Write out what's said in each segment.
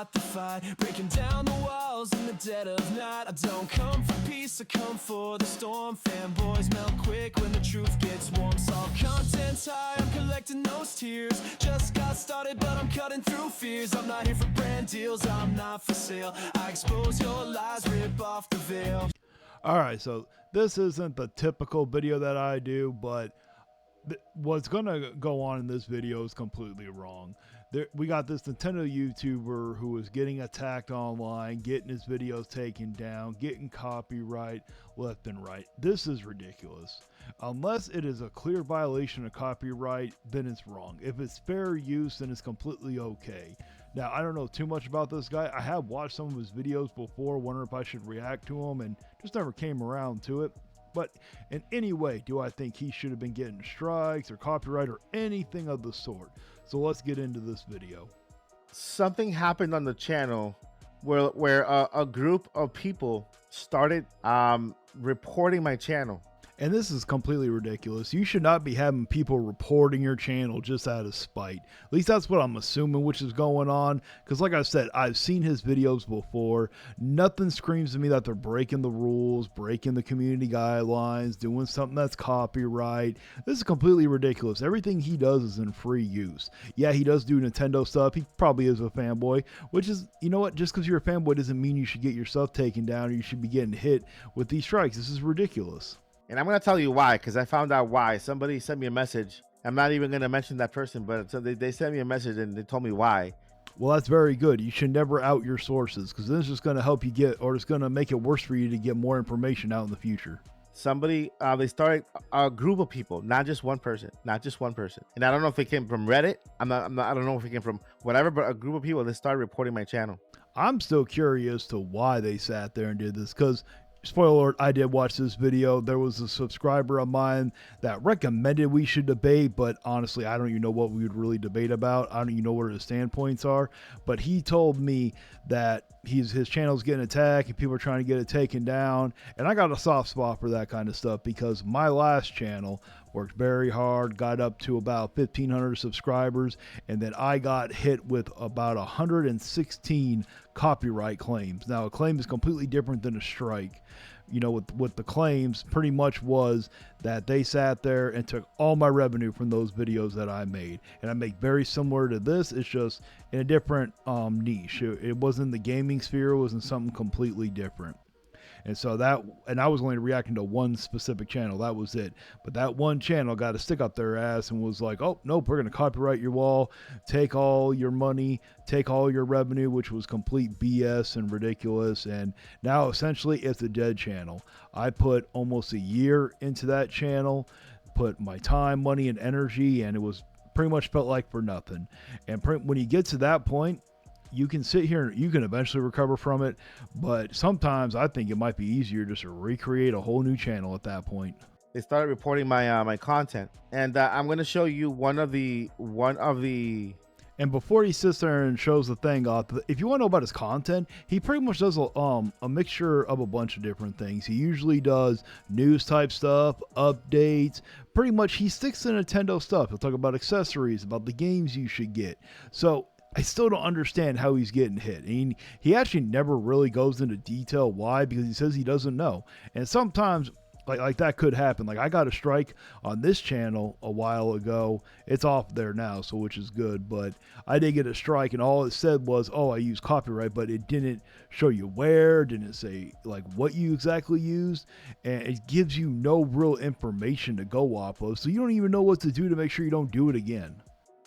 start the fight, breaking down the walls in the dead of night. I don't come for peace, I come for the storm. Fanboys melt quick when the truth gets warm. Saw content's high, I'm collecting those tears. Just got started, but I'm cutting through fears. I'm not here for brand deals, I'm not for sale. I expose your lies, rip off the veil. All right, so this isn't the typical video that I do, but what's going to go on in this video is completely wrong. We got this Nintendo YouTuber who is getting attacked online, getting his videos taken down, getting copyright left and right. This is ridiculous. Unless it is a clear violation of copyright, then it's wrong. If it's fair use, then it's completely okay. Now, I don't know too much about this guy. I have watched some of his videos before, wondering if I should react to him, and just never came around to it. But in any way, do I think he should have been getting strikes or copyright or anything of the sort? So let's get into this video. Something happened on the channel where a group of people started reporting my channel. And this is completely ridiculous. You should not be having people reporting your channel just out of spite. At least that's what I'm assuming, which is going on. Because like I said, I've seen his videos before. Nothing screams to me that they're breaking the rules, breaking the community guidelines, doing something that's copyright. This is completely ridiculous. Everything he does is in free use. Yeah, he does do Nintendo stuff. He probably is a fanboy, which is, you know what? Just because you're a fanboy doesn't mean you should get your stuff taken down or you should be getting hit with these strikes. This is ridiculous. And I'm going to tell you why, because I found out why. Somebody sent me a message. I'm not even going to mention that person, but so they sent me a message and they told me why. Well, that's very good. You should never out your sources, because this is just going to help you get, or it's going to make it worse for you to get more information out in the future. Somebody, they started a group of people, not just one person, And I don't know if it came from Reddit. I don't know if it came from whatever, but a group of people that started reporting my channel. I'm still curious to why they sat there and did this, because spoiler alert, I did watch this video. There was a subscriber of mine that recommended we should debate, but honestly, I don't even know what we would really debate about. I don't even know what his standpoints are, but he told me that his channel's getting attacked and people are trying to get it taken down. And I got a soft spot for that kind of stuff because my last channel worked very hard, got up to about 1,500 subscribers, and then I got hit with about 116 copyright claims. Now, a claim is completely different than a strike. You know, with the claims pretty much was that they sat there and took all my revenue from those videos that I made. And I make very similar to this. It's just in a different niche. It wasn't the gaming sphere. It wasn't something completely different. And so I was only reacting to one specific channel. That was it. But that one channel got a stick up their ass and was like, oh, nope, we're going to copyright your wall, take all your money, take all your revenue, which was complete BS and ridiculous. And now essentially it's a dead channel. I put almost a year into that channel, put my time, money, and energy, and it was pretty much felt like for nothing. And when you get to that point, you can sit here and you can eventually recover from it, but sometimes I think it might be easier just to recreate a whole new channel at that point. They started reporting my my content, and I'm going to show you one of the. And before he sits there and shows the thing off, if you want to know about his content, he pretty much does a mixture of a bunch of different things. He usually does news type stuff, updates. Pretty much he sticks to Nintendo stuff. He'll talk about accessories, about the games you should get. So I still don't understand how he's getting hit. I mean, he actually never really goes into detail why, because he says he doesn't know. And sometimes like that could happen. Like I got a strike on this channel a while ago. It's off there now, so which is good. But I did get a strike, and all it said was, oh, I used copyright, but it didn't show you where, didn't say like what you exactly used, and it gives you no real information to go off of. So you don't even know what to do to make sure you don't do it again.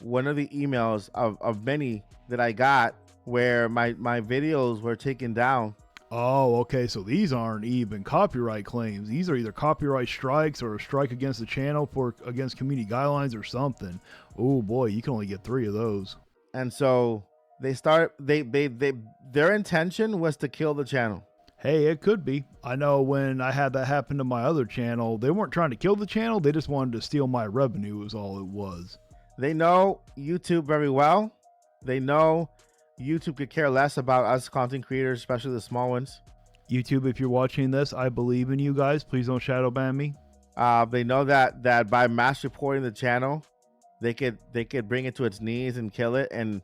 One of the emails of many that I got where my videos were taken down. Oh, okay. So these aren't even copyright claims. These are either copyright strikes or a strike against the channel against community guidelines or something. Oh boy, you can only get 3 of those. And so their intention was to kill the channel. Hey, it could be. I know when I had that happen to my other channel, they weren't trying to kill the channel. They just wanted to steal my revenue is all it was. They know YouTube very well. They know YouTube could care less about us content creators, especially the small ones. YouTube, if you're watching this, I believe in you guys. Please don't shadow ban me. They know that by mass reporting the channel, they could bring it to its knees and kill it. And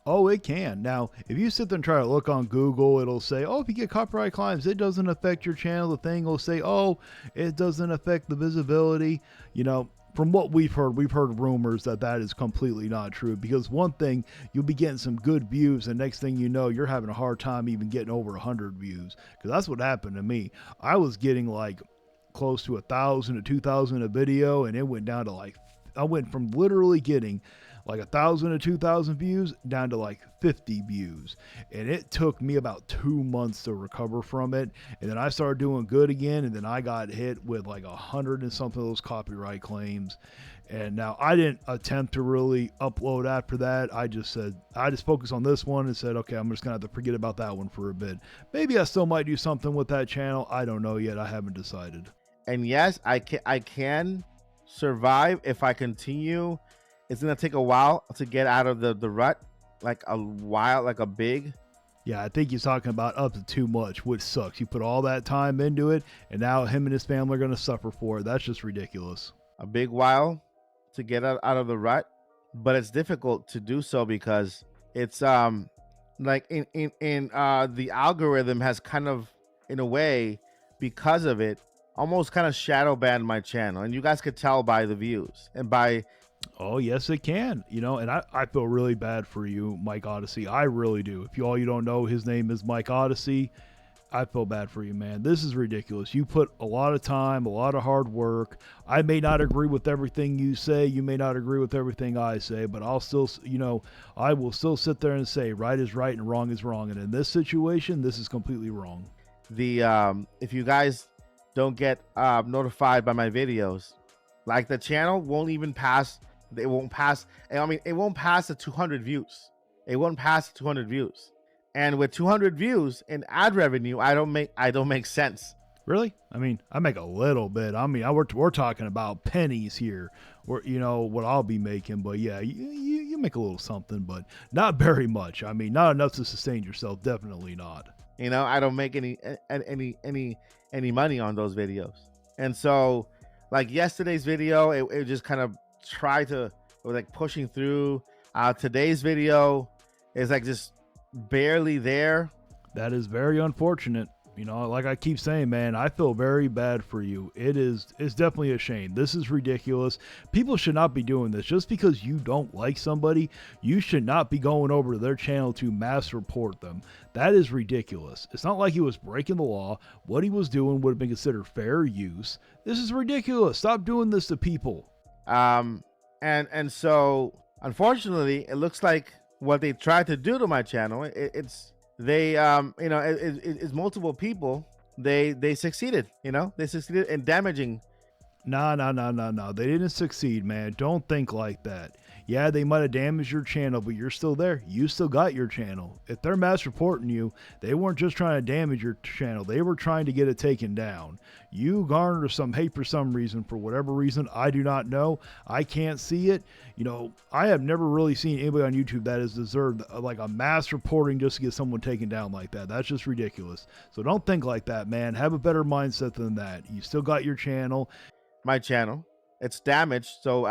Oh, it can. Now, if you sit there and try to look on Google, it'll say, oh, if you get copyright claims, it doesn't affect your channel. The thing will say, oh, it doesn't affect the visibility. You know, from what we've heard rumors that is completely not true, because one thing, you'll be getting some good views, and next thing you know, you're having a hard time even getting over 100 views, because that's what happened to me. I was getting like close to 1,000 to 2,000 a video, and it went down to like, I went from literally getting like 1,000 to 2,000 views down to like 50 views, and it took me about 2 months to recover from it. And then I started doing good again, and then I got hit with like 100 and something of those copyright claims. And now I didn't attempt to really upload after that. I just focused on this one and said, okay, I'm just gonna have to forget about that one for a bit. Maybe I still might do something with that channel. I don't know yet. I haven't decided. And yes, I can survive if I continue. It's gonna take a while to get out of the rut, like a while, like a big. Yeah, I think he's talking about up to too much, which sucks. You put all that time into it, and now him and his family are gonna suffer for it. That's just ridiculous. A big while to get out of the rut, but it's difficult to do so because it's like the algorithm has kind of, in a way, because of it, almost kind of shadow banned my channel, and you guys could tell by the views and by. Oh, yes, it can. You know, and I feel really bad for you, Mike Odyssey. I really do. If you don't know, his name is Mike Odyssey. I feel bad for you, man. This is ridiculous. You put a lot of time, a lot of hard work. I may not agree with everything you say. You may not agree with everything I say, but I'll still, I will still sit there and say right is right and wrong is wrong. And in this situation, this is completely wrong. If you guys don't get notified by my videos, like the channel won't even pass. It won't pass. I mean, it won't pass the 200 views. It won't pass the 200 views. And with 200 views in ad revenue, I don't make sense. Really? I mean, I make a little bit. I mean, we're talking about pennies here, or what I'll be making. But yeah, you make a little something, but not very much. I mean, not enough to sustain yourself. Definitely not. I don't make any money on those videos. And so, like yesterday's video, it just kind of tried to, it was like pushing through. Today's video is like just barely there. That is very unfortunate. Like I keep saying, man, I feel very bad for you. It's definitely a shame. This is ridiculous. People should not be doing this. Just because you don't like somebody, you should not be going over to their channel to mass report them. That is ridiculous. It's not like he was breaking the law. What he was doing would have been considered fair use. This is ridiculous. Stop doing this to people. And so unfortunately, it looks like what they tried to do to my channel, it's multiple people. They succeeded. They succeeded in damaging. No. They didn't succeed, man. Don't think like that. Yeah, they might have damaged your channel, but you're still there. You still got your channel. If they're mass reporting you, they weren't just trying to damage your channel. They were trying to get it taken down. You garnered some hate for some reason, for whatever reason. I do not know. I can't see it. I have never really seen anybody on YouTube that has deserved like a mass reporting just to get someone taken down like that. That's just ridiculous. So don't think like that, man. Have a better mindset than that. You still got your channel. My channel, it's damaged, so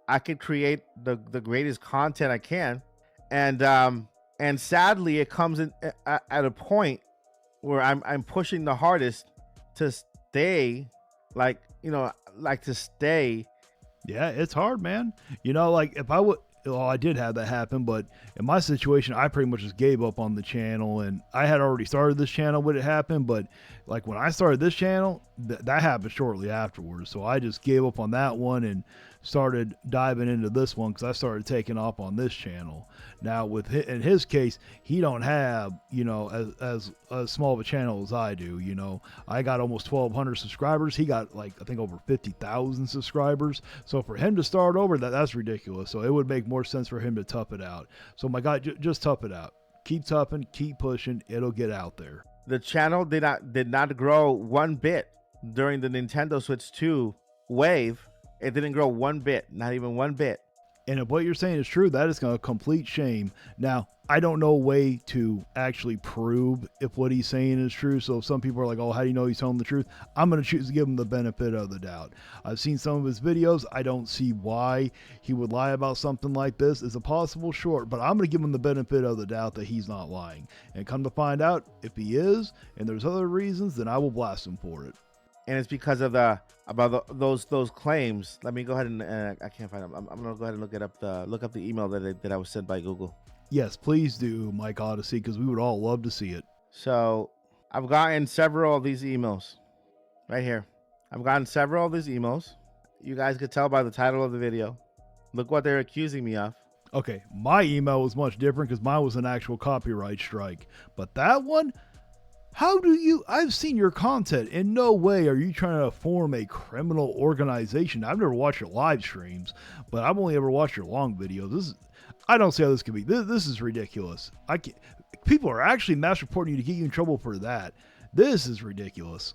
I could create the greatest content I can, and sadly it comes in at a point where I'm pushing the hardest to stay, to stay. Yeah, it's hard, man. Like if I would, well, I did have that happen, but in my situation, I pretty much just gave up on the channel, and I had already started this channel when it happened, but like when I started this channel, that happened shortly afterwards. So I just gave up on that one and started diving into this one because I started taking off on this channel. Now in his case, he don't have, as small of a channel as I do. I got almost 1,200 subscribers. He got like, I think over 50,000 subscribers. So for him to start over, that's ridiculous. So it would make more sense for him to tough it out. So my God, just tough it out. Keep toughing, keep pushing. It'll get out there. The channel did not grow one bit during the Nintendo Switch 2 wave. It didn't grow one bit, not even one bit. And if what you're saying is true, that is a complete shame. Now, I don't know a way to actually prove if what he's saying is true. So if some people are like, oh, how do you know he's telling the truth? I'm going to choose to give him the benefit of the doubt. I've seen some of his videos. I don't see why he would lie about something like this. It's a possible short, but I'm going to give him the benefit of the doubt that he's not lying. And come to find out, if he is, and there's other reasons, then I will blast him for it. And it's because of those claims. Let me go ahead and I can't find them. I'm gonna go ahead and look up the email that I was sent by Google. Yes, please do, Mike Odyssey, because we would all love to see it. So I've gotten several of these emails right here. I've gotten several of these emails. You guys could tell by the title of the video. Look what they're accusing me of. Okay, my email was much different because mine was an actual copyright strike. But that one, I've seen your content. In no way are you trying to form a criminal organization. I've never watched your live streams, but I've only ever watched your long videos. I don't see how this could be. This is ridiculous. People are actually mass reporting you to get you in trouble for that. This is ridiculous.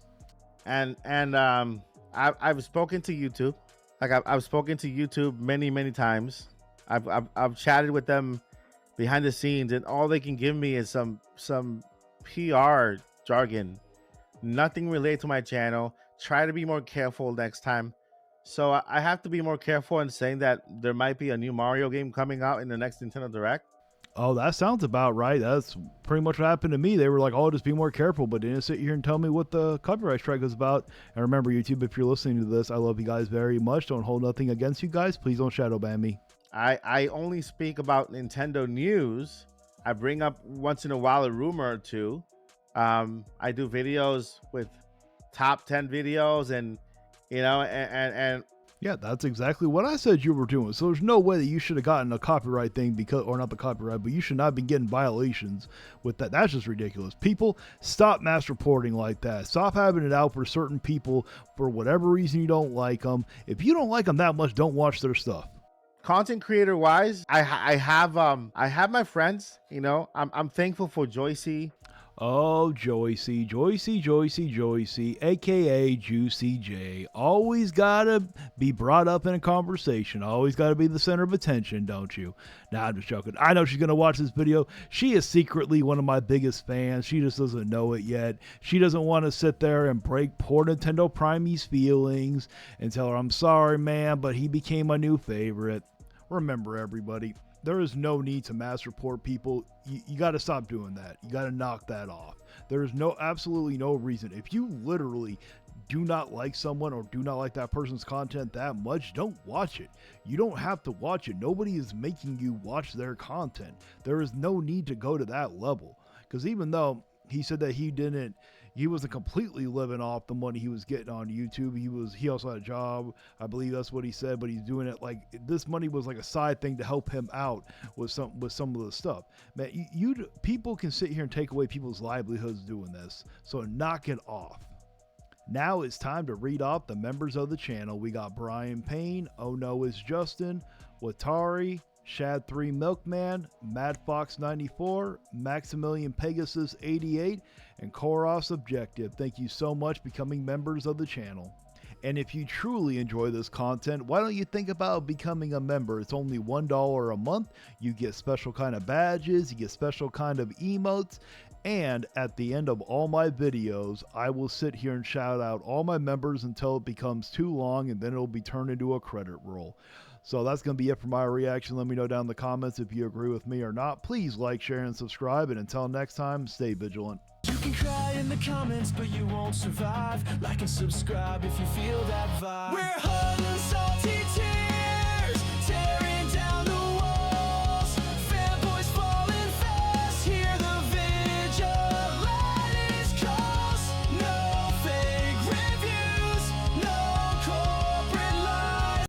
And I've spoken to YouTube. Like I've spoken to YouTube many times. I've chatted with them behind the scenes, and all they can give me is some PR jargon, nothing related to my channel. Try to be more careful next time. So I have to be more careful in saying that there might be a new Mario game coming out in the next Nintendo Direct. Oh, that sounds about right. That's pretty much what happened to me. They were like, oh, just be more careful, but didn't sit here and tell me what the copyright strike was about. And remember, YouTube, if you're listening to this, I love you guys very much. Don't hold nothing against you guys. Please don't shadow ban me. I only speak about Nintendo news. I bring up once in a while a rumor or two. I do videos with top 10 videos, and yeah, that's exactly what I said you were doing. So there's no way that you should have gotten a copyright thing or not the copyright, but you should not be getting violations with that. That's just ridiculous. People, stop mass reporting like that. Stop having it out for certain people for whatever reason you don't like them. If you don't like them that much, don't watch their stuff. Content creator wise, I have my friends. I'm thankful for Joycey. Oh, Joycey, aka Juicy J. Always gotta be brought up in a conversation. Always gotta be the center of attention, don't you? Nah, I'm just joking. I know she's gonna watch this video. She is secretly one of my biggest fans. She just doesn't know it yet. She doesn't want to sit there and break poor Nintendo Primey's feelings and tell her, I'm sorry, man, but he became my new favorite. Remember, everybody, there is no need to mass report people. You got to stop doing that. You got to knock that off. There is absolutely no reason. If you literally do not like someone or do not like that person's content that much, don't watch it. You don't have to watch it. Nobody is making you watch their content. There is no need to go to that level. Because even though he said that he wasn't completely living off the money he was getting on YouTube. He also had a job. I believe that's what he said, but he's doing it like this money was like a side thing to help him out with some of the stuff. Man, people can sit here and take away people's livelihoods doing this. So knock it off. Now it's time to read off the members of the channel. We got Brian Payne, Oh No It's Justin, Watari, Shad3 Milkman, Mad Fox 94, Maximilian Pegasus 88, and Koros Objective. Thank you so much becoming members of the channel. And if you truly enjoy this content, why don't you think about becoming a member? It's only $1 a month. You get special kind of badges, you get special kind of emotes, and at the end of all my videos, I will sit here and shout out all my members until it becomes too long, and then it'll be turned into a credit roll. So that's going to be it for my reaction. Let me know down in the comments if you agree with me or not. Please like, share, and subscribe. And until next time, stay vigilant. You can cry in the comments, but you won't survive. Like and subscribe if you feel that vibe. We're hot inside.